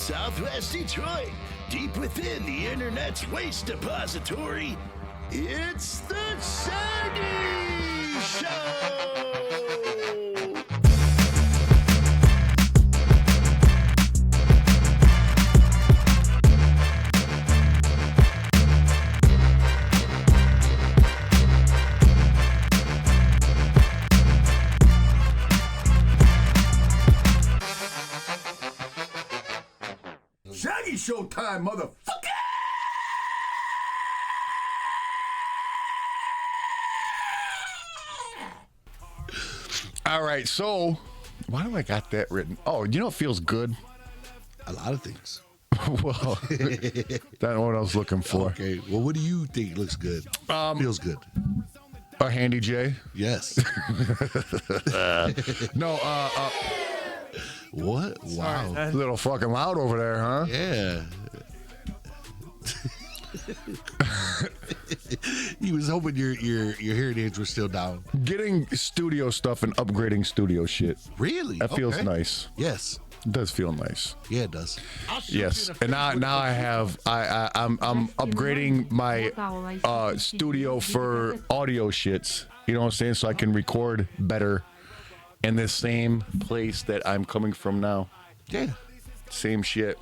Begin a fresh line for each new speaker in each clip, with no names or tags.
Southwest Detroit, deep within the internet's waste depository, it's the Shaggy Show!
Shaggy Showtime, motherfucker! All right, so why do I got that written? Oh, you know what feels good?
A lot of things.
Well, that's what I was looking for.
Okay, well, what do you think looks good? Feels good.
A handy J?
Yes.
No,
What? Wow.
a little fucking loud over there, huh?
Yeah. He was hoping your hearing aids were still down.
Getting studio stuff and upgrading studio shit.
Really?
That feels
Okay.
nice.
Yes.
It does feel nice.
Yeah, it does.
Yes, and now I have I'm upgrading my studio for audio shits. You know what I'm saying? So I can record better in the same place that I'm coming from now.
Yeah.
Same shit.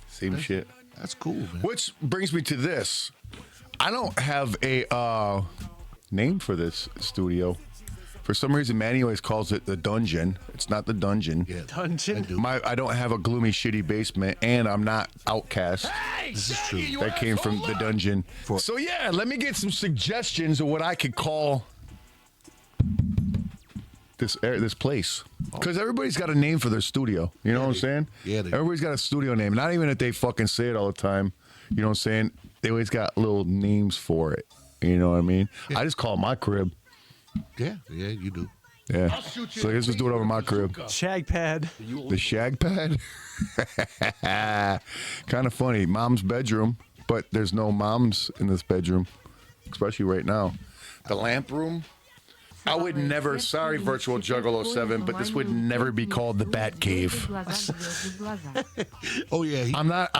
Same shit.
That's cool, man.
Which brings me to this. I don't have a name for this studio. For some reason, Manny always calls it the dungeon. It's not the dungeon.
Yeah,
Dungeon?
I do.
I don't have a gloomy, shitty basement, and I'm not Outcast.
This is true.
That came from the dungeon. So yeah, let me get some suggestions of what I could call this place. Because everybody's got a name for their studio. You know what I'm saying?
Yeah, they-
Everybody's got a studio name. Not even if they fucking say it all the time. You know what I'm saying? They always got little names for it. You know what I mean? I just call it my crib.
Yeah, you do.
Yeah. So let's just do it over my crib.
Shag pad.
The shag pad? Kind of funny. Mom's bedroom, but there's no moms in this bedroom, especially right now. The lamp room? I would never, sorry, Virtual Juggalo 7, but this would never be called the Bat Cave.
Oh yeah,
I'm not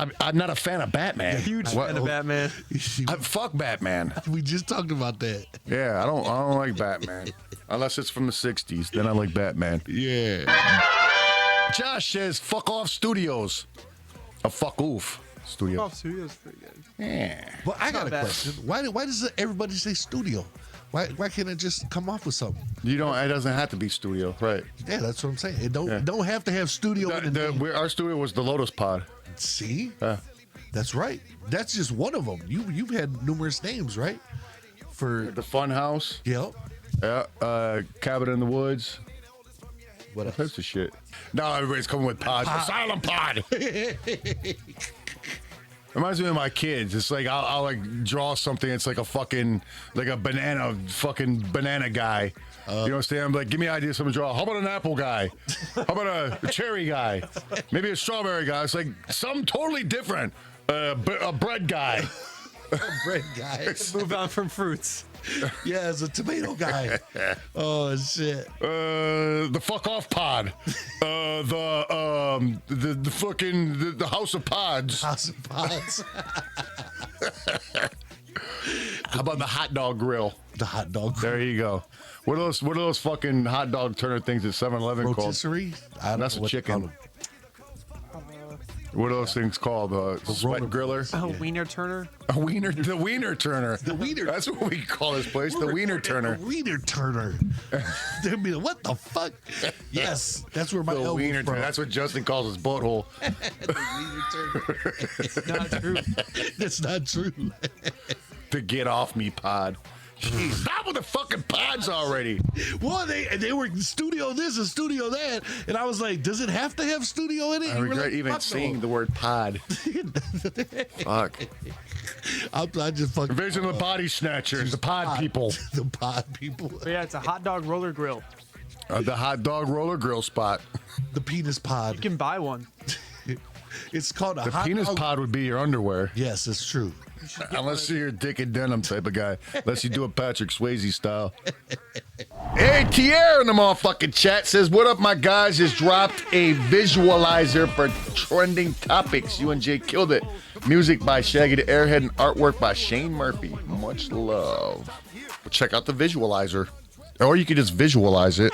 a fan of Batman.
Huge
What-
fan of Batman.
Fuck Batman.
we just talked about that.
Yeah, I don't like Batman. Unless it's from the 60s, then I like Batman.
Yeah.
Josh says, fuck off studios. A fuck oof studio.
Off Studio's pretty good.
Yeah.
Well, I got a
bad.
question. Why does everybody say studio? Why can't it just come off with something?
It doesn't have to be studio, right?
Yeah, that's what I'm saying. It don't have to have studio in the name.
Our studio was the Lotus Pod.
See? That's right. That's just one of them. You've had numerous names, right? For
The Fun House.
yeah.
Yeah. Cabin in the Woods.
What
All types of shit. Now everybody's coming with pods. Asylum Pod. Reminds me of my kids. It's like I'll like draw something. It's like a fucking fucking banana guy. You know what I'm saying? I'm like, give me an idea of something to draw. How about an apple guy? How about a cherry guy? Maybe a strawberry guy. It's like something totally different. A bread guy.
Bread guy.
Move on from fruits.
Yeah, it's a tomato guy. Oh shit.
The fuck off pod. The fucking the House of Pods.
House of Pods.
How about the hot dog grill?
The hot dog.
There you go. What are those fucking hot dog turner things at 7-Eleven called?
Rotisserie? I don't
That's
know
a
what they
chicken.
call them.
What are those things called? Sweat griller?
Oh, Wiener Turner.
A wiener, the wiener turner.
The wiener-
That's what we call this place, the wiener turner.
The wiener turner. They'd be like, what the fuck? Yes, that's where my
The
elbow's
wiener
from.
turner. That's what Justin calls his butthole.
The wiener turner.
Not true.
That's not true.
The get off me pod. Jeez, stop with the fucking pods already.
Well, they were studio this and studio that, and I was like, does it have to have studio in it?
I regret even saying the word pod. Fuck.
I just fucking
Invasion of the Body Snatchers, the pod people.
The pod people.
But yeah, it's a hot dog roller grill.
The hot dog roller grill spot.
The penis pod.
You can buy one.
It's called a
The
hot
penis
dog.
pod would be your underwear.
Yes, it's true.
Unless you're a dick and denim type of guy. Unless you do a Patrick Swayze style. Hey, Tierra in the motherfucking chat says, what up, my guys? Just dropped a visualizer for trending topics. UNJ killed it. Music by Shaggy the Airhead and artwork by Shane Murphy. Much love. Check out the visualizer. Or you could just visualize it.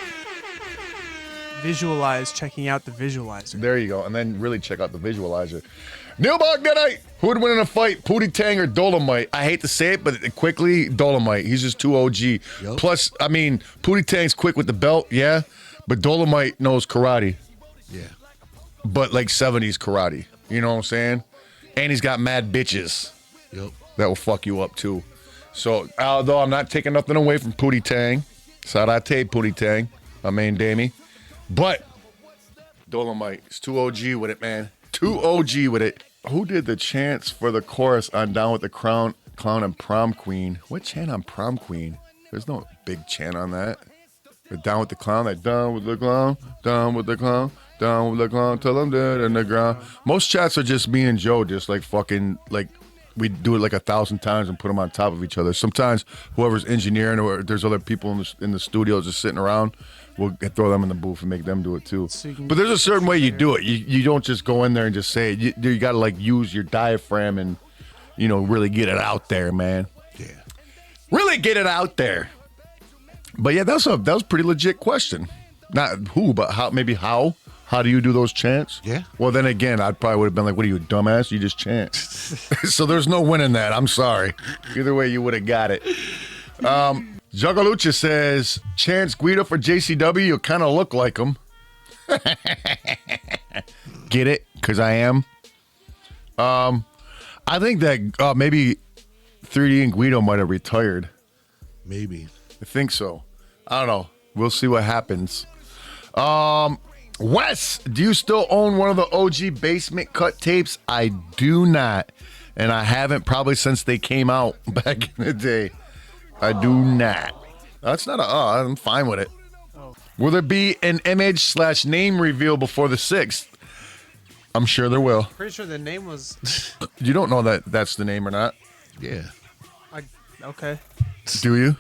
Visualize checking out the visualizer.
There you go. And then really check out the visualizer. Neil Bogdanite, who would win in a fight, Pootie Tang or Dolomite? I hate to say it, but quickly, Dolomite. He's just too OG. Yep. Plus, I mean, Pootie Tang's quick with the belt, yeah, but Dolomite knows karate.
Yeah.
But like 70s karate. You know what I'm saying? And he's got mad bitches.
Yep.
That will fuck you up too. So, although I'm not taking nothing away from Pootie Tang, Sarate Pootie Tang, my main Damie, but Dolomite is too OG with it, man. Too OG with it. Who did the chants for the chorus on Down with the Clown and Prom Queen? What chant on Prom Queen? There's no big chant on that. The Down with the Clown, like down with the clown, down with the clown, down with the clown, till I'm dead in the ground. Most chats are just me and Joe, just like fucking, like, we do it like 1,000 times and put them on top of each other. Sometimes whoever's engineering or there's other people in the studio just sitting around, we'll throw them in the booth and make them do it too. So but there's a certain way you do it. You don't just go in there and just say it. You got to like use your diaphragm and, you know, really get it out there, man.
Yeah.
Really get it out there. But yeah, that was a pretty legit question. Not who, but how. Maybe how. How do you do those chants?
Yeah.
Well, then again, I probably would have been like, what are you, dumbass? You just chant. So there's no winning that. I'm sorry. Either way, you would have got it. Jugalucha says, chants Guido for JCW. You kind of look like him. Get it? Because I am. I think that maybe 3D and Guido might have retired.
Maybe.
I think so. I don't know. We'll see what happens. Wes, do you still own one of the OG Basement Cut tapes? I do not. And I haven't probably since they came out back in the day. I do not. That's not I'm fine with it. Will there be an image/name reveal before the 6th? I'm sure there will.
Pretty sure the name was.
You don't know that that's the name or not?
Yeah.
Okay.
Do you?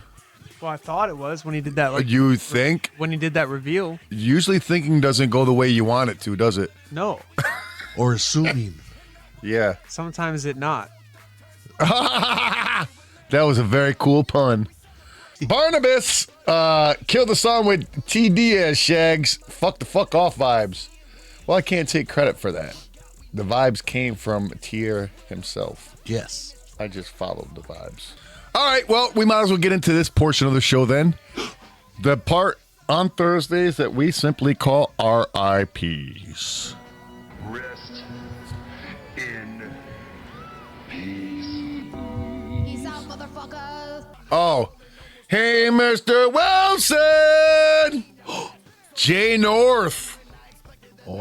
Well, I thought it was when he did that. Like,
You think?
when he did that reveal.
Usually thinking doesn't go the way you want it to, does it?
No.
Or assuming.
Yeah.
Sometimes it not.
That was a very cool pun. Barnabas killed the song with TD as Shags. Fuck the fuck off vibes. Well, I can't take credit for that. The vibes came from Tier himself.
Yes.
I just followed the vibes. All right, well, we might as well get into this portion of the show then. The part on Thursdays that we simply call RIPs.
Rest in peace.
Peace out, motherfuckers.
Oh, hey, Mr. Wilson! Jay North.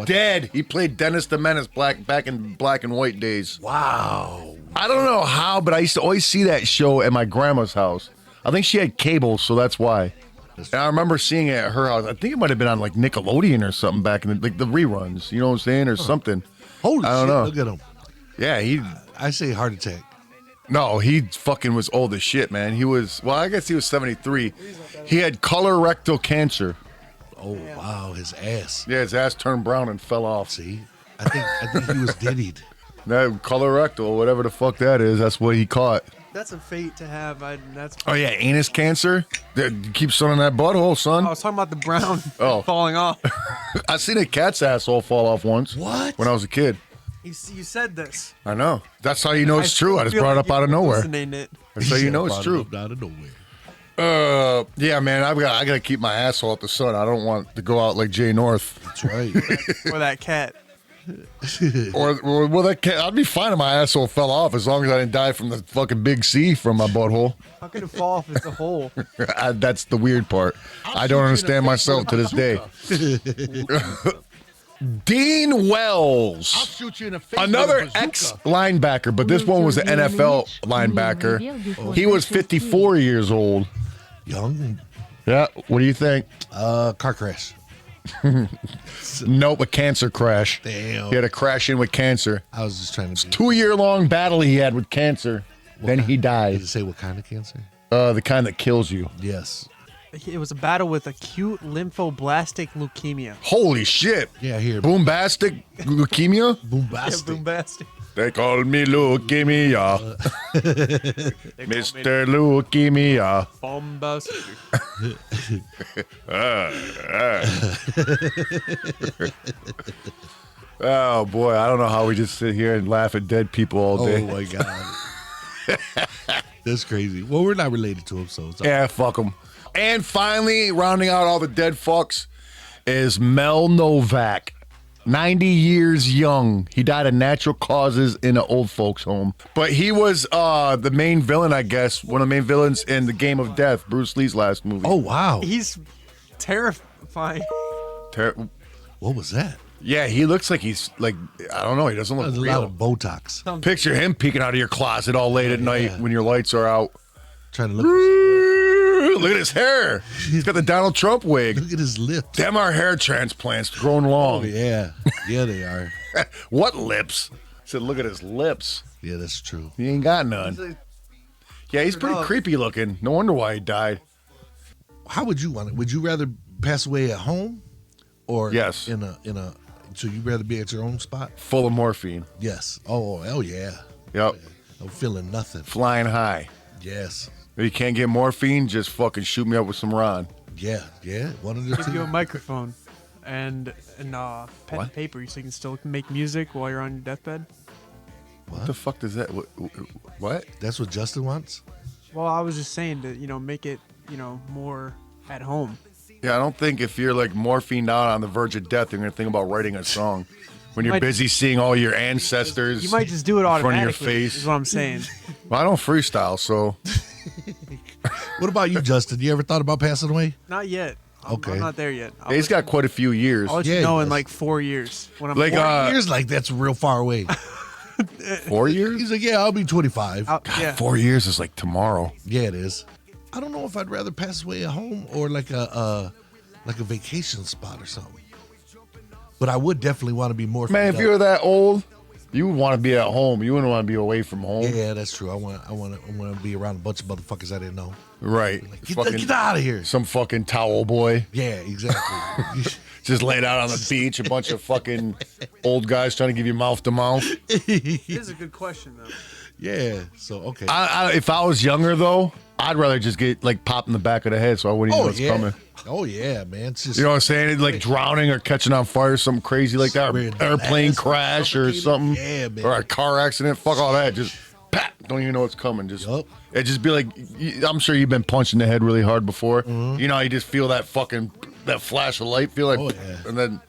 Dead. He played Dennis the Menace back in black and white days.
Wow.
I don't know how, but I used to always see that show at my grandma's house. I think she had cable, so that's why. And I remember seeing it at her house. I think it might have been on like Nickelodeon or something back in the reruns. You know what I'm saying, or something.
Holy
I don't
shit!
know.
Look at him.
Yeah,
I say heart attack.
No, he fucking was old as shit, man. He was, well, I guess he was 73. He had colorectal cancer.
Oh wow, his ass.
Yeah, his ass turned brown and fell off.
See, I think he was diddied.
That colorectal, whatever the fuck that is, that's what he caught.
That's a fate to have. That's.
Oh yeah, anus cancer. Keep sun in that butthole, son.
I was talking about the brown
Oh.
falling off.
I seen a cat's asshole fall off once.
What?
When I was a kid.
You said this.
I know. That's how you know it's true. I just
feel
brought it
like
up out of
you're
nowhere.
hallucinating it.
That's how you know it's
Brought it
true.
up out of nowhere.
Yeah, man, I gotta keep my asshole at the sun. I don't want to go out like Jay North.
That's right.
Or that cat.
Or well, that cat, I'd be fine if my asshole fell off as long as I didn't die from the fucking big C from my butthole.
How could it fall if it's a hole?
That's the weird part. I don't understand myself to this day. Dean Wells,
Shoot you in the face
another
with a bazooka.
ex-linebacker, but this one was an NFL linebacker. He was 54 years old.
Young.
Yeah, what do you think?
Car crash.
Nope, a cancer crash.
Damn.
He had a crash in with cancer.
I was just trying to.
2-year-long battle he had with cancer. Then he
Did
died.
it say what kind of cancer?
The kind that kills you.
Yes.
It was a battle with acute lymphoblastic leukemia.
Holy shit.
Yeah, here.
Boombastic leukemia?
Boombastic.
Boombastic.
They call me leukemia. Mr. Leukemia.
Bombastic.
Oh boy, I don't know how we just sit here and laugh at dead people all day.
Oh my god. That's crazy. Well, we're not related to him, so it's all
Yeah, fuck them. And finally, rounding out all the dead fucks is Mel Novak. 90 years young. He died of natural causes in an old folks home. But he was the main villain, I guess, one of the main villains in The Game of Death, Bruce Lee's last movie.
Oh wow.
He's terrifying.
What was that?
Yeah, he looks like he's like, I don't know, he doesn't look
There's a lot
real.
of Botox.
Picture him peeking out of your closet all late at night when your lights are out.
Trying to look.
Look at his hair. He's got the Donald Trump wig.
Look at his lips.
Damn our hair transplants growing long.
Oh yeah. Yeah, they are.
What lips? I said, look at his lips.
Yeah, that's true.
He ain't got none. Yeah, he's pretty creepy looking. No wonder why he died.
How would you want it? Would you rather pass away at home, or
Yes.
in a? So you'd rather be at your own spot?
Full of morphine.
Yes. Oh, hell yeah.
Yep.
I'm feeling nothing.
Flying high.
Yes.
If you can't get morphine, just fucking shoot me up with some Ron.
Yeah. Yeah. One of the
Give you a
two.
microphone and pen
What?
and paper so you can still make music while you're on your deathbed.
What the fuck does that? What?
That's what Justin wants.
Well, I was just saying to make it more at home.
Yeah, I don't think if you're like morphine out on the verge of death, you're gonna think about writing a song. When you're
might-
busy seeing all your ancestors,
You might just do it
in front of
automatically.
your face.
Is what I'm saying.
Well, I don't freestyle, so
What about you, Justin? You ever thought about passing away?
Not yet. I'm
Okay.
not there yet.
he's got quite a few years.
I'll let
Yeah,
you know
he
in
does.
like 4 years when I'm
Like,
40.
Years like that's real far away.
4 years?
He's like, yeah, I'll be 25.
Yeah.
4 years is like tomorrow.
Yeah, it is. I don't know if I'd rather pass away at home or like a vacation spot or something. But I would definitely want to be more.
Man, if
freed
you were
up.
that old, you would want to be at home. You wouldn't want to be away from home.
Yeah, that's true. I want to be around a bunch of motherfuckers I didn't know.
Right.
Get out of here.
Some fucking towel boy
Yeah, exactly.
just laid out on the beach. A bunch of fucking old guys trying to give you mouth to mouth.
This is a good question though.
yeah. So okay.
If I was younger though, I'd rather just get like popped in the back of the head so I wouldn't even know what's
yeah.
coming.
Oh yeah, man. It's just
You know what I'm saying? It's like drowning or catching on fire, something crazy like that, or
Spread
airplane
blast,
crash or
suffocated.
something,
Yeah, man.
or a car accident. Fuck all that. Just pat. Don't even know what's coming. Just
Yup.
it just be like I'm sure you've been punched in the head really hard before.
Mm-hmm.
You know, you just feel that fucking that flash of light. Feel like,
Oh, yeah.
and then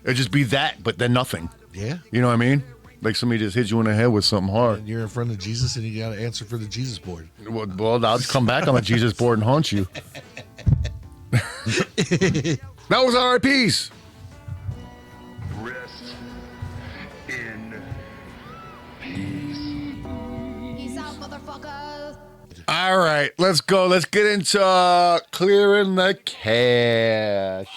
it just be that, but then nothing.
yeah.
You know what I mean? Like somebody just hit you in the head with something hard.
You're in front of Jesus and you got to answer for the Jesus board.
Well, I'll just come back on the Jesus board and haunt you. That was RIPs.
Rest in peace.
Peace out, motherfuckers.
All right, let's go. Let's get into clearing the cash.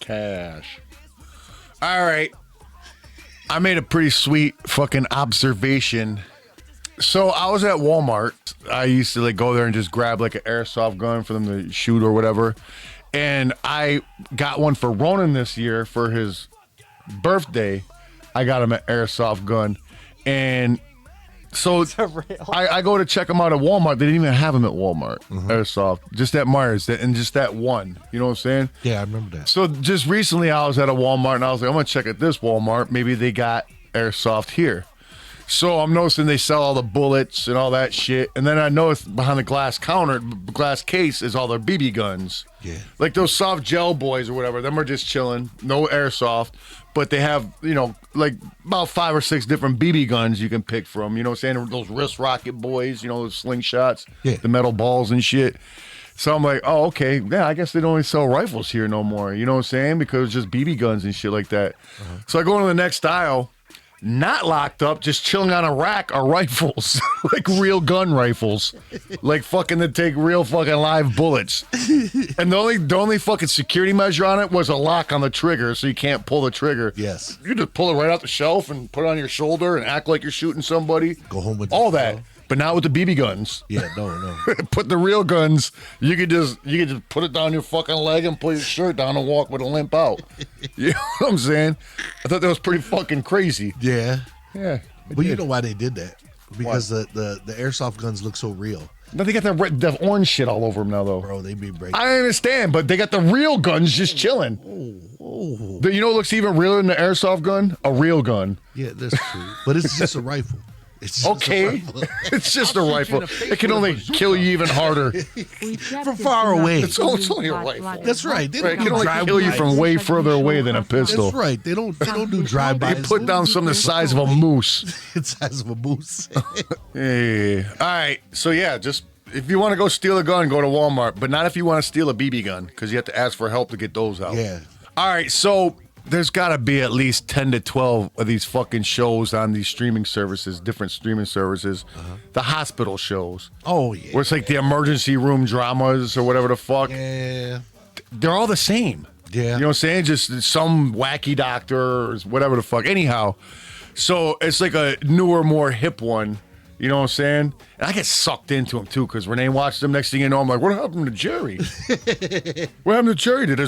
Cash. All right. I made a pretty sweet fucking observation. So I was at Walmart. I used to like go there and just grab like an airsoft gun for them to shoot or whatever. And I got one for Ronan this year for his birthday. I got him an airsoft gun. And so I go to check them out at Walmart. They didn't even have them at Walmart. Airsoft. Just at Myers and just that one. You know what I'm saying?
Yeah, I remember that.
So just recently I was at a Walmart and I was like, I'm going to check at this Walmart. Maybe they got airsoft here. So I'm noticing they sell all the bullets and all that shit. And then I noticed behind the glass case is all their BB guns.
Yeah.
Like those soft gel boys or whatever. Them are just chilling. No airsoft. But they have, you know, like about 5 or 6 different BB guns you can pick from. You know what I'm saying? Those wrist rocket boys, you know, those slingshots.
Yeah.
The metal balls and shit. So I'm like, oh, okay. Yeah, I guess they don't really sell rifles here no more. You know what I'm saying? Because it's just BB guns and shit like that. So I go into the next aisle. not locked up, just chilling on a rack are rifles, like real gun rifles, like fucking to take real fucking live bullets. And the only fucking security measure on it was a lock on the trigger, so you can't pull the trigger.
Yes.
You just pull it right out the shelf and put it on your shoulder and act like you're shooting somebody.
Go home with
all
the
that.
girl.
But not with the BB guns.
Yeah, no.
Put the real guns. You could just put it down your fucking leg and pull your shirt down and walk with a limp out. You know what I'm saying? I thought that was pretty fucking crazy.
Yeah.
Yeah.
But you know why they did that? Because the airsoft guns look so real.
No, they got the orange shit all over them now, though.
Bro, they be breaking.
I understand, but they got the real guns just chilling.
Oh.
You know what looks even realer than the airsoft gun? A real gun.
Yeah, that's true. But it's just a rifle. It's just
Okay.
a rifle.
It's just a rifle. It can only kill you even harder.
From far away.
It's only a rifle.
That's right. They
Right, it
don't
can
do
only
drive-bys.
kill you from way further away than a pistol.
That's right. They don't do drive-bys.
They put down some the size of a moose.
the size of a moose.
Yeah. All right. So yeah, just if you want to go steal a gun, go to Walmart, but not if you want to steal a BB gun because you have to ask for help to get those out.
Yeah.
All right. So there's got to be at least 10 to 12 of these fucking shows on these streaming services, different streaming services, the hospital shows.
Oh, yeah.
Where it's like the emergency room dramas or whatever the fuck.
Yeah.
They're all the same.
Yeah.
You know what I'm saying? Just some wacky doctor or whatever the fuck. Anyhow, so it's like a newer, more hip one. You know what I'm saying? And I get sucked into them too because Renee watched them. Next thing you know, I'm like, what happened to Jerry? What happened to Jerry? Did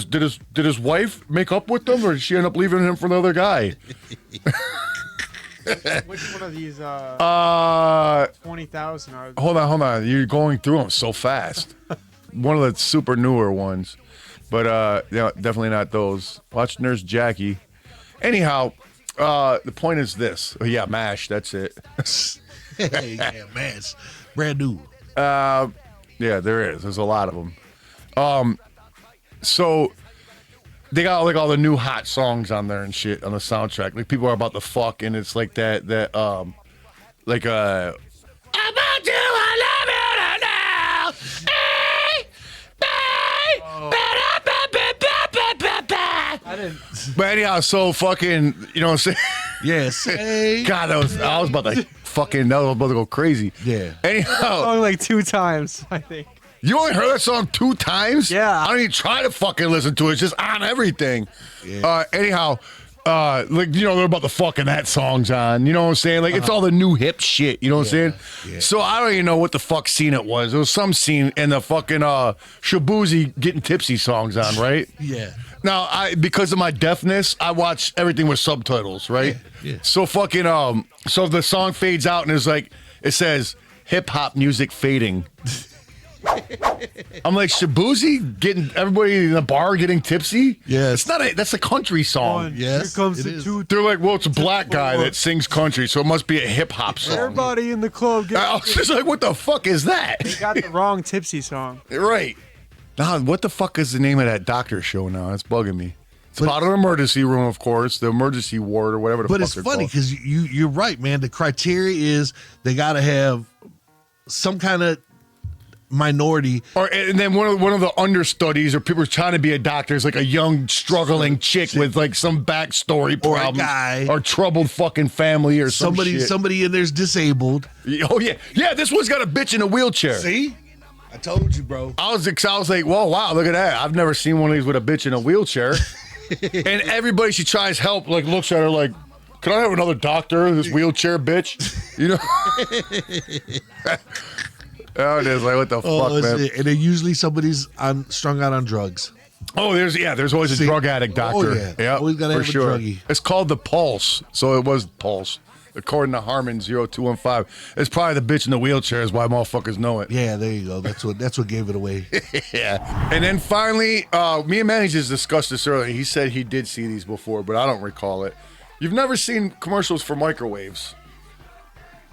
his wife make up with them, or did she end up leaving him for the other guy?
Which one of these 20,000 are?
Hold on. You're going through them so fast. One of the super newer ones, but yeah, definitely not those. Watch Nurse Jackie. Anyhow, the point is this. Oh, yeah, MASH. That's it.
Yeah, man. It's brand new.
Yeah, there is. There's a lot of them. So they got like all the new hot songs on there and shit on the soundtrack. Like people are about to fuck, and it's like that like about to I love you now.
I didn't.
But anyhow, so fucking, you know what I'm saying?
Yes. Hey.
God, I was about to fucking, that was about to go crazy.
Yeah.
Anyhow,
Only like 2 times, I think.
you only heard that song 2 times?
Yeah.
I don't even try to fucking listen to it. It's just on everything.
Yeah.
Anyhow, like, you know, they're about to fucking that song's on. You know what I'm saying? Like, it's all the new hip shit. You know what I'm saying?
Yeah.
So I don't even know what the fuck scene it was. It was some scene in the fucking Shabuzi Getting Tipsy songs on, right?
Yeah.
Now, because of my deafness, I watch everything with subtitles, right?
Yeah.
So fucking so the song fades out and it's like it says hip hop music fading. I'm like, Shabuzi getting everybody in the bar getting tipsy?
Yes.
It's not that's a country song.
Yes,
Here comes
it
the
is.
2.
They're like, well, it's a black guy that sings country, so it must be a hip hop song.
Everybody in the club
I was just like, what the fuck is that?
got the wrong tipsy song.
Right. Now, what the fuck is the name of that doctor show now? It's bugging me. It's about an emergency room, of course, the emergency ward or whatever the
But
fuck
it's
they're
funny
called.
because you're right, man. The criteria is they got to have some kind of minority.
And then one of the understudies or people trying to be a doctor is like a young struggling chick with like some backstory
Or a
problems
guy.
or troubled fucking family or some shit.
Somebody in there's disabled.
Oh yeah, this one's got a bitch in a wheelchair.
See, I told you, bro.
I was like, whoa, wow, look at that. I've never seen one of these with a bitch in a wheelchair. And everybody she tries help like looks at her like, can I have another doctor? This wheelchair bitch, you know. Oh, it is like what the fuck, man.
And then usually somebody's strung out on drugs.
Oh, there's always a drug addict doctor.
Oh, yeah. Always gotta
for
have a
sure.
druggie.
It's called the Pulse, so it was Pulse. According to Harmon 0215, it's probably the bitch in the wheelchair is why motherfuckers know it.
Yeah, there you go. That's what gave it away.
Yeah. And then finally, me and Manny just discussed this earlier. He said he did see these before, but I don't recall it. You've never seen commercials for microwaves.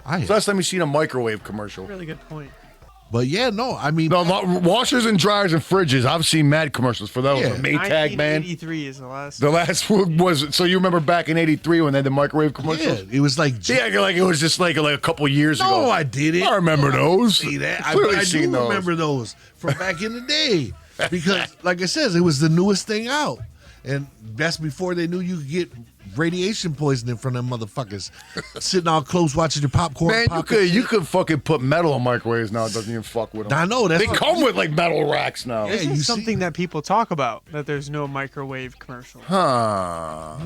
It's the last time you seen a microwave commercial.
Really good point.
But yeah, no, I mean,
No, washers and dryers and fridges. I've seen mad commercials for those.
Yeah.
The Maytag, man.
1983 is the last.
The last one was, so you remember back in '83 when they had the microwave commercials?
yeah, it was like,
Yeah, like it was just like a couple years ago.
no, I did it.
I remember those.
See that?
Clearly
I do
seen those.
remember those from back in the day because, like I said, it was the newest thing out, and that's before they knew you could get radiation poisoning from them motherfuckers. Sitting all close watching your popcorn.
Man,
pop and
you
shit.
could fucking put metal in microwaves now. It doesn't even fuck with them.
I know, that's
They
what-
come with like metal racks now.
Yeah,
This
you
is
see?
something that people talk about, that there's no microwave commercial.
Huh.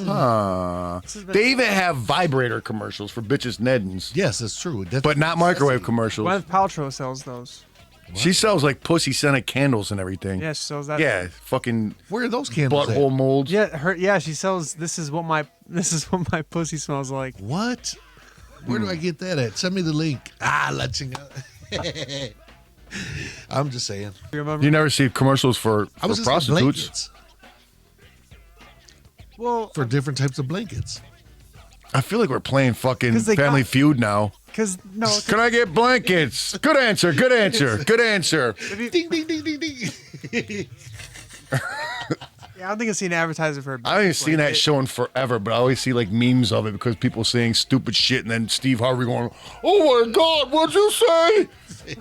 Huh. They even have vibrator commercials for bitches Neddens,
Yes, that's true. That's
but not microwave
necessity.
commercials.
Gwyneth Paltrow sells those.
She sells like pussy scented candles and everything.
Yeah, she sells that.
Yeah, fucking
Where are those candles at?
butthole molds.
Yeah, she sells. This is what my pussy smells like.
What? Where do I get that at? Send me the link. La chingada. I'm just saying.
You remember?
You never see commercials for
I was just
prostitutes?
blankets.
Well,
For different types of blankets.
I feel like we're playing fucking
'Cause they
Family
got-
Feud now.
because no,
Can I get blankets? Good answer. Good answer. Good answer.
Ding, ding, ding, ding, ding.
yeah, I don't think I've seen an advertiser for.
I haven't seen that
blanket.
show in forever, but I always see like memes of it because people saying stupid shit and then Steve Harvey going, "Oh my God, what'd you say?"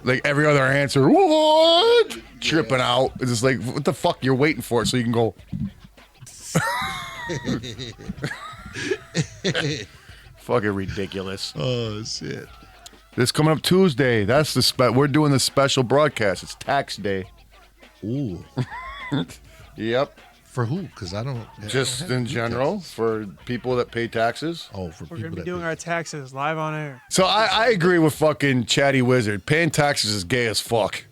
Like every other answer, what? Tripping out. It's just like, what the fuck? You're waiting for it so you can go. Fucking ridiculous.
Oh, shit.
This coming up Tuesday. That's the we're doing the special broadcast. It's tax day.
Ooh.
Yep.
For who? Because I don't.
Just
I don't
in
have
general
taxes.
for people that pay taxes.
Oh, for
We're
people
gonna be
that
doing our taxes live on air.
So I agree with fucking Chatty Wizard. Paying taxes is gay as fuck.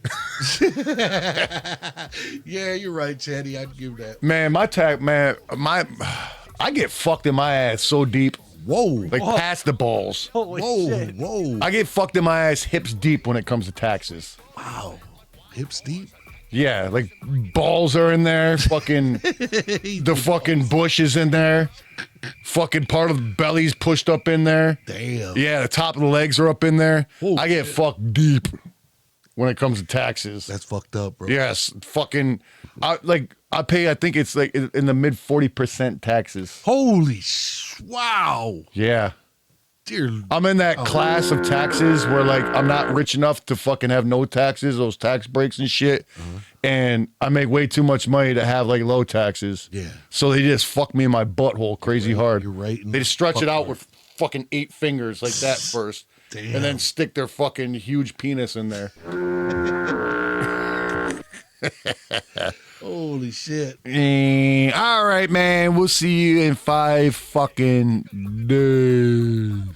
Yeah, you're right, Chatty. I'd give that.
Man, I get fucked in my ass so deep,
Whoa.
like past the balls.
Holy
Whoa.
shit!
Whoa.
I get fucked in my ass hips deep when it comes to taxes.
Wow. Hips deep.
Yeah, like balls are in there. Fucking the fucking bush is in there. Fucking part of the belly's pushed up in there.
Damn.
Yeah, the top of the legs are up in there.
Oh,
I get fucked deep when it comes to taxes.
That's fucked up, bro.
Yes, fucking. I pay. I think it's like in the mid 40% taxes.
Holy wow.
Yeah.
Dear.
I'm in that class of taxes where like I'm not rich enough to fucking have no taxes, those tax breaks and shit. And I make way too much money to have like low taxes.
Yeah.
So they just fuck me in my butthole crazy hard.
You're right.
They just stretch it out with fucking 8 fingers like that first.
Damn.
And then stick their fucking huge penis in there.
Holy shit.
All right, man. We'll see you in 5 fucking days.